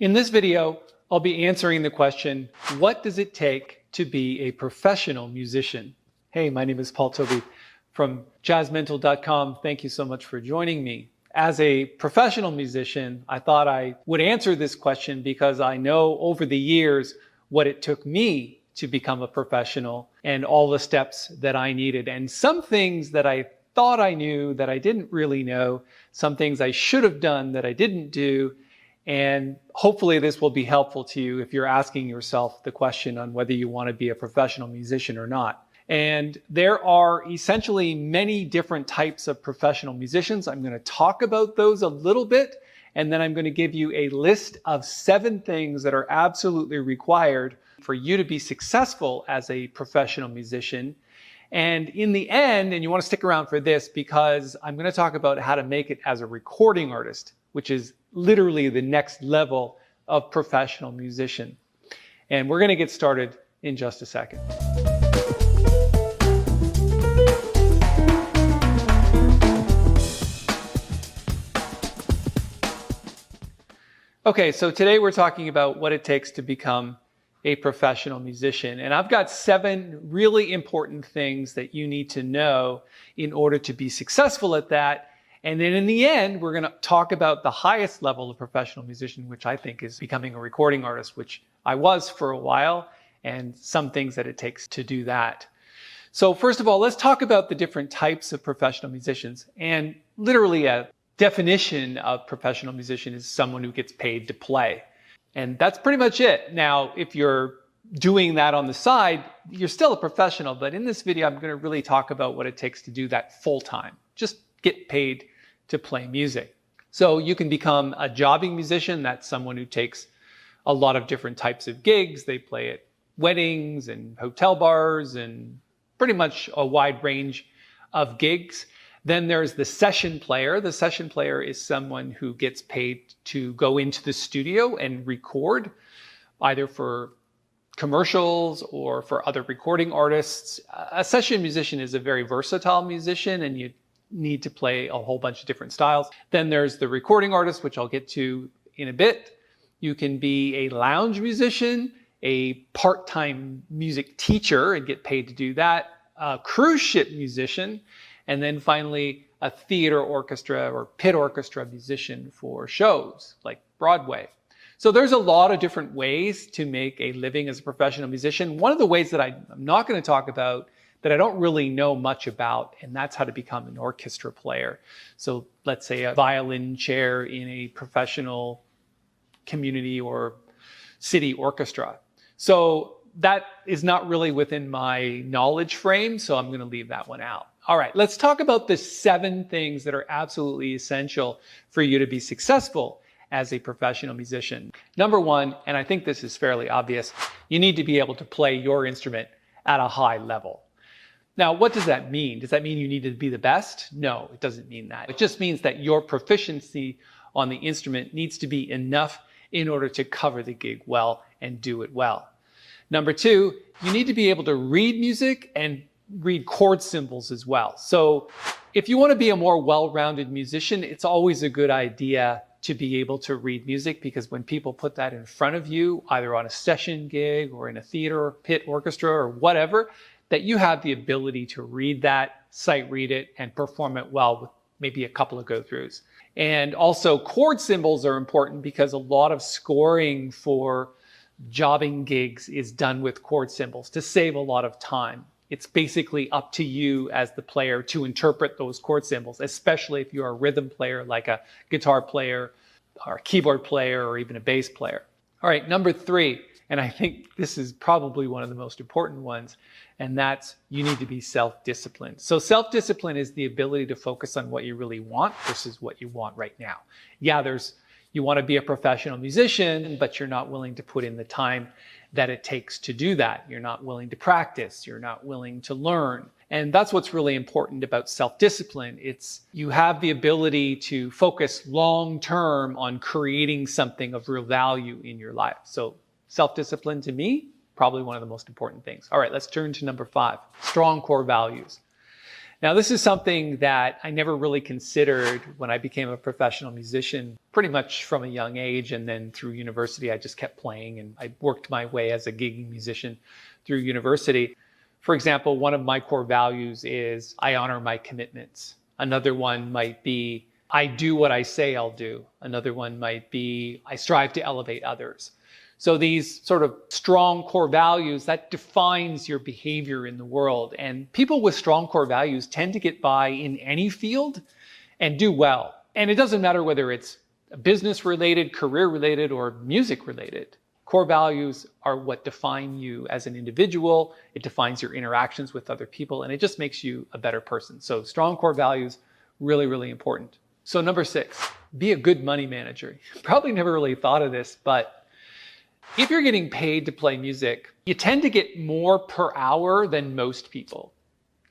In this video, I'll be answering the question, what does it take to be a professional musician? Hey, my name is Paul Tobey from jazzmental.com. Thank you so much for joining me. As a professional musician, I thought I would answer this question because I know over the years what it took me to become a professional and all the steps that I needed. And some things that I thought I knew that I didn't really know, some things I should have done that I didn't do. And hopefully this will be helpful to you if you're asking yourself the question on whether you want to be a professional musician or not. And there are essentially many different types of professional musicians. I'm going to talk about those a little bit, and then I'm going to give you a list of 7 things that are absolutely required for you to be successful as a professional musician. And in the end, and you want to stick around for this because I'm going to talk about how to make it as a recording artist, which is literally the next level of professional musician. And we're going to get started in just a second. Okay, so today we're talking about what it takes to become a professional musician. And I've got 7 really important things that you need to know in order to be successful at that. And then in the end, we're going to talk about the highest level of professional musician, which I think is becoming a recording artist, which I was for a while, and some things that it takes to do that. So first of all, let's talk about the different types of professional musicians. And literally a definition of professional musician is someone who gets paid to play. And that's pretty much it. Now, if you're doing that on the side, you're still a professional. But in this video, I'm going to really talk about what it takes to do that full time. Just get paid to play music. So you can become a jobbing musician. That's someone who takes a lot of different types of gigs. They play at weddings and hotel bars and pretty much a wide range of gigs. Then there's the session player. The session player is someone who gets paid to go into the studio and record, either for commercials or for other recording artists. A session musician is a very versatile musician, and you need to play a whole bunch of different styles. Then there's the recording artist, which I'll get to in a bit. You can be a lounge musician, a part-time music teacher and get paid to do that, a cruise ship musician, and then finally a theater orchestra or pit orchestra musician for shows like Broadway. So there's a lot of different ways to make a living as a professional musician. One of the ways that I'm not going to talk about that I don't really know much about, and that's how to become an orchestra player. So let's say a violin chair in a professional community or city orchestra. So that is not really within my knowledge frame, so I'm going to leave that one out. All right, let's talk about the 7 things that are absolutely essential for you to be successful as a professional musician. Number 1, and I think this is fairly obvious, you need to be able to play your instrument at a high level. Now, what does that mean? Does that mean you need to be the best? No, it doesn't mean that. It just means that your proficiency on the instrument needs to be enough in order to cover the gig well and do it well. Number 2, you need to be able to read music and read chord symbols as well. So if you want to be a more well-rounded musician, it's always a good idea to be able to read music, because when people put that in front of you, either on a session gig or in a theater or pit orchestra or whatever, that you have the ability to read that, sight read it, and perform it well with maybe a couple of go-throughs. And also chord symbols are important because a lot of scoring for jobbing gigs is done with chord symbols to save a lot of time. It's basically up to you as the player to interpret those chord symbols, especially if you're a rhythm player like a guitar player or a keyboard player or even a bass player. All right, number 3, and I think this is probably one of the most important ones, and that's you need to be self-disciplined. So self-discipline is the ability to focus on what you really want versus what you want right now. Yeah, you want to be a professional musician, but you're not willing to put in the time that it takes to do that. You're not willing to practice. You're not willing to learn. And that's what's really important about self-discipline. It's you have the ability to focus long-term on creating something of real value in your life. So self-discipline to me, probably one of the most important things. All right, let's turn to number 5, strong core values. Now, this is something that I never really considered when I became a professional musician, pretty much from a young age. And then through university, I just kept playing and I worked my way as a gigging musician through university. For example, one of my core values is I honor my commitments. Another one might be I do what I say I'll do. Another one might be I strive to elevate others. So these sort of strong core values, that defines your behavior in the world. And people with strong core values tend to get by in any field and do well. And it doesn't matter whether it's business related, career related, or music related. Core values are what define you as an individual. It defines your interactions with other people, and it just makes you a better person. So strong core values, really, really important. So number 6, be a good money manager. Probably never really thought of this, but if you're getting paid to play music, you tend to get more per hour than most people.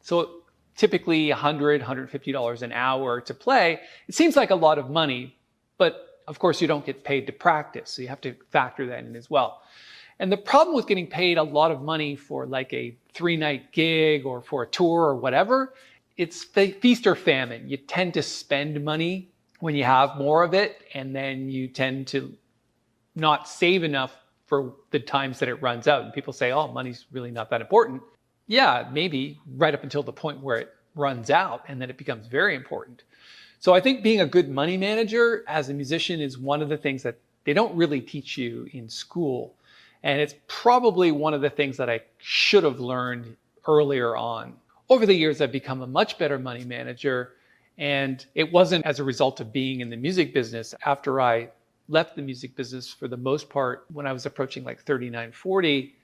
So typically $100, $150 an hour to play. It seems like a lot of money, but of course you don't get paid to practice. So you have to factor that in as well. And the problem with getting paid a lot of money for like a 3-night gig or for a tour or whatever, it's feast or famine. You tend to spend money when you have more of it, and then you tend to not save enough for the times that it runs out. And people say, oh, money's really not that important. Yeah, maybe right up until the point where it runs out, and then it becomes very important. So I think being a good money manager as a musician is one of the things that they don't really teach you in school. And it's probably one of the things that I should have learned earlier on. Over the years, I've become a much better money manager. And it wasn't as a result of being in the music business. After I left the music business for the most part when I was approaching like 39, 40,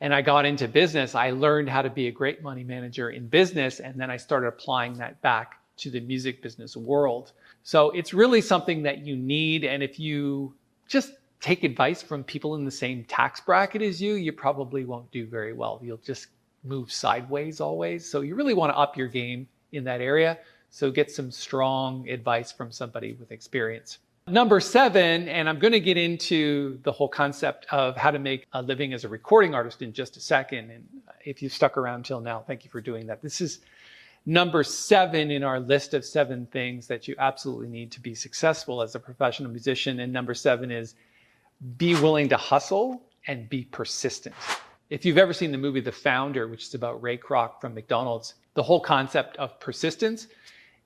and I got into business, I learned how to be a great money manager in business, and then I started applying that back to the music business world. So it's really something that you need, and if you just take advice from people in the same tax bracket as you, you probably won't do very well. You'll just move sideways always. So you really want to up your game in that area. So get some strong advice from somebody with experience. Number 7, and I'm going to get into the whole concept of how to make a living as a recording artist in just a second. And if you've stuck around till now, thank you for doing that. This is number 7 in our list of 7 things that you absolutely need to be successful as a professional musician. And number 7 is be willing to hustle and be persistent. If you've ever seen the movie The Founder, which is about Ray Kroc from McDonald's, the whole concept of persistence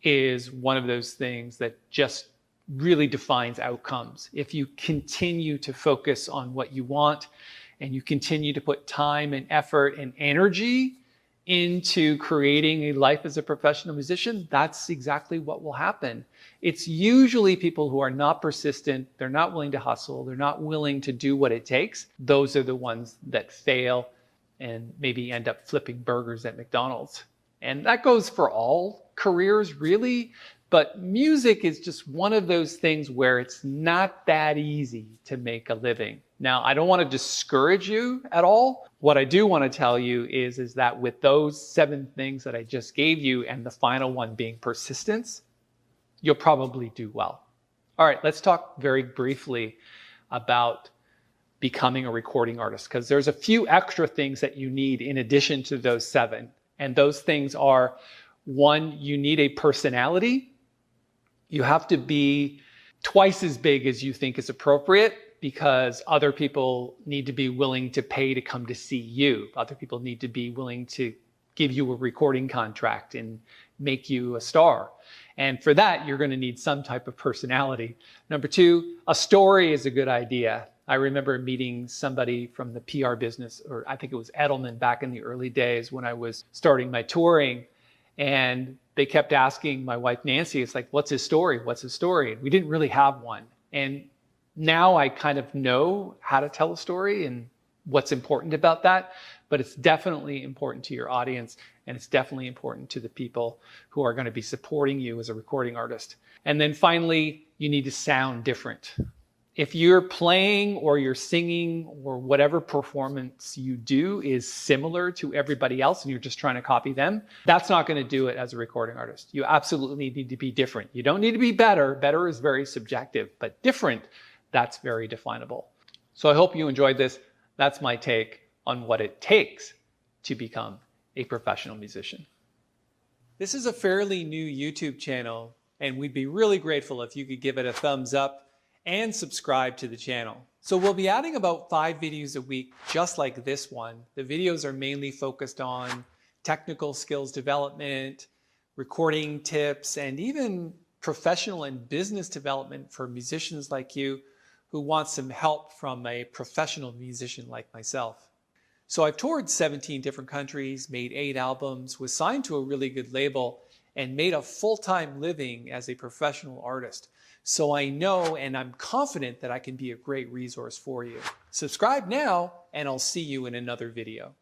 is one of those things that just really defines outcomes. If you continue to focus on what you want and you continue to put time and effort and energy into creating a life as a professional musician, that's exactly what will happen. It's usually people who are not persistent, they're not willing to hustle, they're not willing to do what it takes. Those are the ones that fail and maybe end up flipping burgers at McDonald's. And that goes for all careers, really. But music is just one of those things where it's not that easy to make a living. Now, I don't want to discourage you at all. What I do want to tell you is that with those 7 things that I just gave you, and the final one being persistence, you'll probably do well. All right, let's talk very briefly about becoming a recording artist, because there's a few extra things that you need in addition to those 7. And those things are, 1, you need a personality. You have to be twice as big as you think is appropriate, because other people need to be willing to pay to come to see you. Other people need to be willing to give you a recording contract and make you a star. And for that, you're going to need some type of personality. Number 2, a story is a good idea. I remember meeting somebody from the PR business, or I think it was Edelman back in the early days when I was starting my touring. And they kept asking my wife, Nancy, it's like, what's his story? What's his story? And we didn't really have one. And now I kind of know how to tell a story and what's important about that. But it's definitely important to your audience. And it's definitely important to the people who are going to be supporting you as a recording artist. And then finally, you need to sound different. If you're playing or you're singing or whatever performance you do is similar to everybody else and you're just trying to copy them, that's not going to do it as a recording artist. You absolutely need to be different. You don't need to be better. Better is very subjective, but different, that's very definable. So I hope you enjoyed this. That's my take on what it takes to become a professional musician. This is a fairly new YouTube channel, and we'd be really grateful if you could give it a thumbs up and subscribe to the channel. So we'll be adding about 5 videos a week, just like this one. The videos are mainly focused on technical skills development, recording tips, and even professional and business development for musicians like you who want some help from a professional musician like myself. So I've toured 17 different countries, made 8 albums, was signed to a really good label, and made a full-time living as a professional artist. So I know and I'm confident that I can be a great resource for you. Subscribe now, and I'll see you in another video.